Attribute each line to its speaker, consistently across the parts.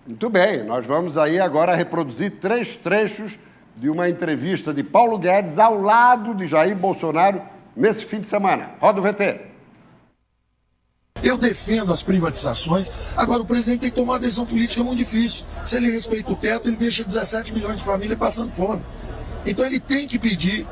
Speaker 1: Muito bem, nós vamos aí agora reproduzir 3 trechos de uma entrevista de Paulo Guedes ao lado de Jair Bolsonaro nesse fim de semana. Roda o VT.
Speaker 2: Eu defendo as privatizações. Agora, o presidente tem que tomar uma decisão política muito difícil. Se ele respeita o teto, ele deixa 17 milhões de famílias passando fome. Então ele tem que pedir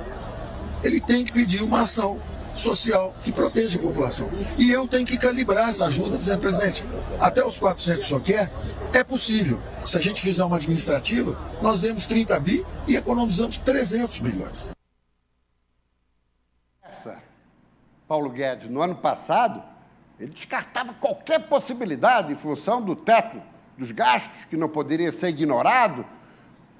Speaker 2: uma ação social que proteja a população. E eu tenho que calibrar essa ajuda, dizendo, presidente, até os 400 que o senhor quer, é possível. Se a gente fizer uma administrativa, nós demos 30 bi e economizamos 300 bilhões.
Speaker 1: Paulo Guedes, no ano passado, ele descartava qualquer possibilidade em função do teto dos gastos, que não poderia ser ignorado,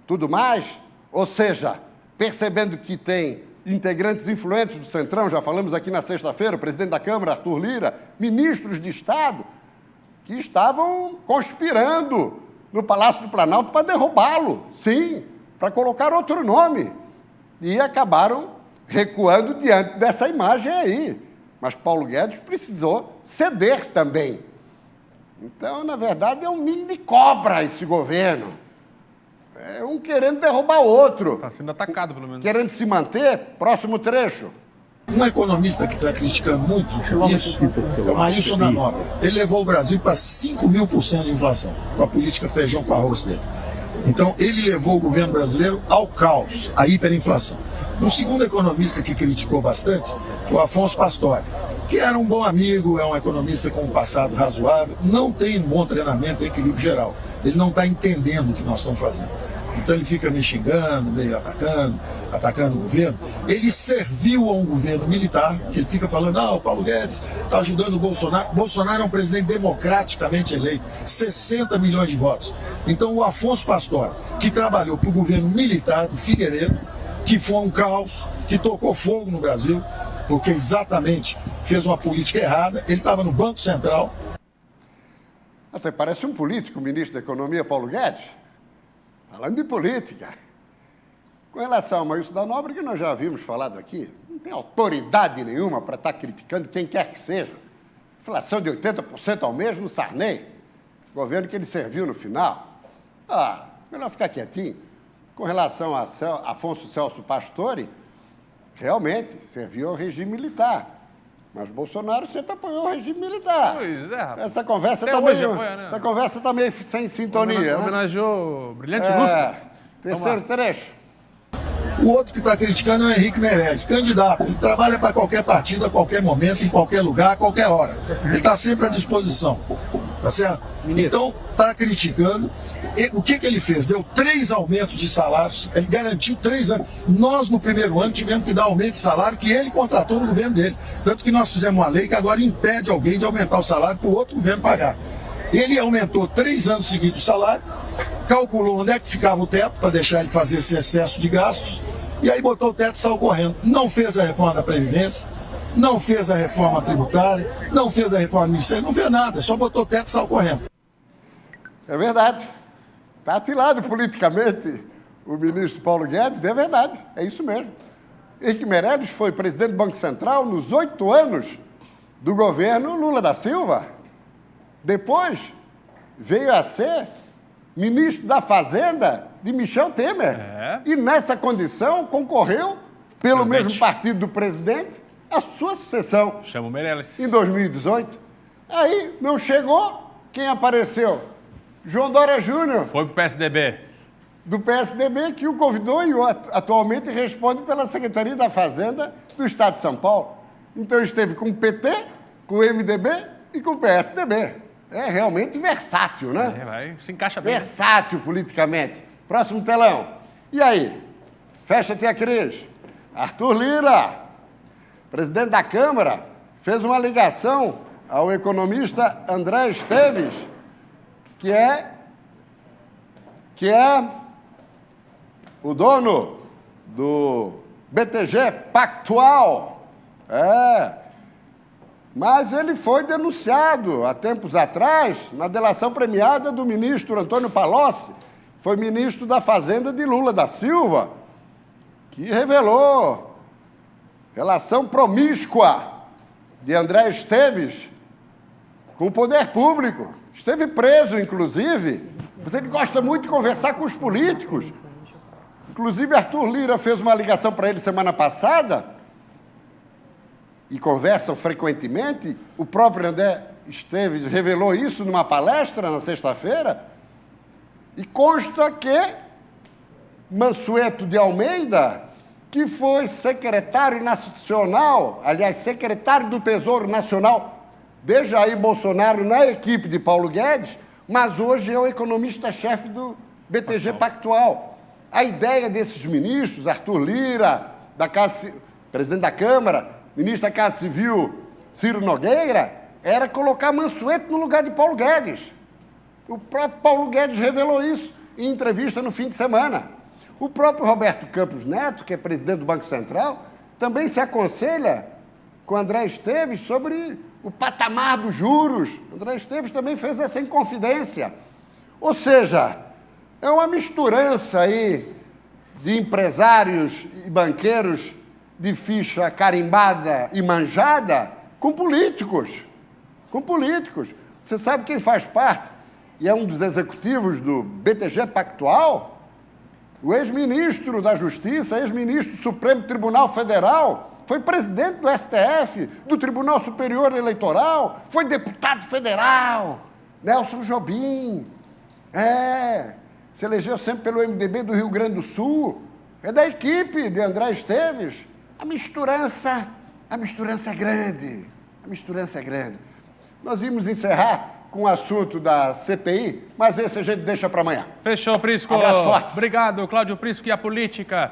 Speaker 1: tudo mais. Ou seja, percebendo que tem integrantes influentes do Centrão, já falamos aqui na sexta-feira, o presidente da Câmara, Arthur Lira, ministros de Estado, que estavam conspirando no Palácio do Planalto para derrubá-lo, sim, para colocar outro nome. E acabaram recuando diante dessa imagem aí. Mas Paulo Guedes precisou ceder também. Então, na verdade, é um ninho de cobra esse governo. É um querendo derrubar o outro.
Speaker 3: Está sendo atacado, pelo menos.
Speaker 1: Querendo se manter. Próximo trecho.
Speaker 2: Um economista que está criticando muito isso é o Ailson da Nóbrega. Ele levou o Brasil para 5.000% de inflação, com a política feijão com arroz dele. Então, ele levou o governo brasileiro ao caos, à hiperinflação. O segundo economista que criticou bastante foi o Afonso Pastore, que era um bom amigo, é um economista com um passado razoável, não tem um bom treinamento em equilíbrio geral. Ele não está entendendo o que nós estamos fazendo. Então ele fica me xingando, meio atacando o governo. Ele serviu a um governo militar, que ele fica falando, o Paulo Guedes está ajudando o Bolsonaro. Bolsonaro é um presidente democraticamente eleito, 60 milhões de votos. Então o Afonso Pastore, que trabalhou para o governo militar do Figueiredo, que foi um caos, que tocou fogo no Brasil, porque exatamente fez uma política errada, ele estava no Banco Central.
Speaker 1: Até parece um político, o ministro da Economia, Paulo Guedes, falando de política. Com relação ao Ailson da Nóbrega, que nós já havíamos falado aqui, não tem autoridade nenhuma para estar criticando quem quer que seja. Inflação de 80% ao mês no Sarney, governo que ele serviu no final. Melhor ficar quietinho. Com relação a Afonso Celso Pastore, realmente serviu ao regime militar. Mas Bolsonaro sempre apoiou o regime militar.
Speaker 3: Pois é, rapaz.
Speaker 1: Essa conversa está meio sem sintonia, né?
Speaker 3: Homenageou o brilhante Lúcio.
Speaker 2: Terceiro trecho. O outro que está criticando é o Henrique Meirelles, candidato. Ele trabalha para qualquer partido, a qualquer momento, em qualquer lugar, a qualquer hora. Ele está sempre à disposição. Tá certo? Então, está criticando. O que ele fez? Deu 3 aumentos de salários, ele garantiu 3 anos. Nós, no primeiro ano, tivemos que dar aumento de salário que ele contratou no governo dele. Tanto que nós fizemos uma lei que agora impede alguém de aumentar o salário para o outro governo pagar. Ele aumentou 3 anos seguidos o salário, calculou onde é que ficava o teto para deixar ele fazer esse excesso de gastos, e aí botou o teto e saiu correndo. Não fez a reforma da Previdência, não fez a reforma tributária, não fez a reforma ministerial, não fez nada, só botou o teto e saiu correndo.
Speaker 1: É verdade. Está atilado politicamente o ministro Paulo Guedes, é verdade, é isso mesmo. Henrique Meirelles foi presidente do Banco Central nos 8 anos do governo Lula da Silva. Depois veio a ser ministro da Fazenda de Michel Temer. E nessa condição concorreu, pelo mesmo partido do presidente, à sua sucessão.
Speaker 3: Chama o Meirelles.
Speaker 1: Em 2018. Aí não chegou, quem apareceu? João Dória Júnior.
Speaker 3: Foi para o PSDB.
Speaker 1: Do PSDB, que o convidou e atualmente responde pela Secretaria da Fazenda do Estado de São Paulo. Então esteve com o PT, com o MDB e com o PSDB. É realmente versátil, né?
Speaker 3: Se encaixa bem.
Speaker 1: Versátil politicamente. Próximo telão. E aí? Fecha, tia Cris. Arthur Lira, presidente da Câmara, fez uma ligação ao economista André Esteves, que é o dono do BTG Pactual. Mas ele foi denunciado há tempos atrás na delação premiada do ministro Antônio Palocci, foi ministro da Fazenda de Lula da Silva, que revelou relação promíscua de André Esteves com o poder público. Esteve preso, inclusive, mas ele gosta muito de conversar com os políticos. Inclusive, Arthur Lira fez uma ligação para ele semana passada, e conversam frequentemente. O próprio André Esteves revelou isso numa palestra na sexta-feira, e consta que Mansueto de Almeida, que foi secretário nacional, aliás, secretário do Tesouro Nacional de Jair Bolsonaro na equipe de Paulo Guedes, mas hoje é o economista-chefe do BTG Pactual. A ideia desses ministros, Arthur Lira, presidente da Câmara, ministro da Casa Civil, Ciro Nogueira, era colocar Mansueto no lugar de Paulo Guedes. O próprio Paulo Guedes revelou isso em entrevista no fim de semana. O próprio Roberto Campos Neto, que é presidente do Banco Central, também se aconselha com André Esteves sobre o patamar dos juros. André Esteves também fez essa inconfidência. Ou seja, é uma misturança aí de empresários e banqueiros de ficha carimbada e manjada com políticos. Com políticos. Você sabe quem faz parte? E é um dos executivos do BTG Pactual? O ex-ministro da Justiça, ex-ministro do Supremo Tribunal Federal, foi presidente do STF, do Tribunal Superior Eleitoral, foi deputado federal, Nelson Jobim. Se elegeu sempre pelo MDB do Rio Grande do Sul, é da equipe de André Esteves. A misturança é grande, a misturança é grande. Nós íamos encerrar com o assunto da CPI, mas esse a gente deixa para amanhã.
Speaker 3: Fechou, Prisco.
Speaker 1: Abraço forte.
Speaker 3: Obrigado, Cláudio Prisco e a política.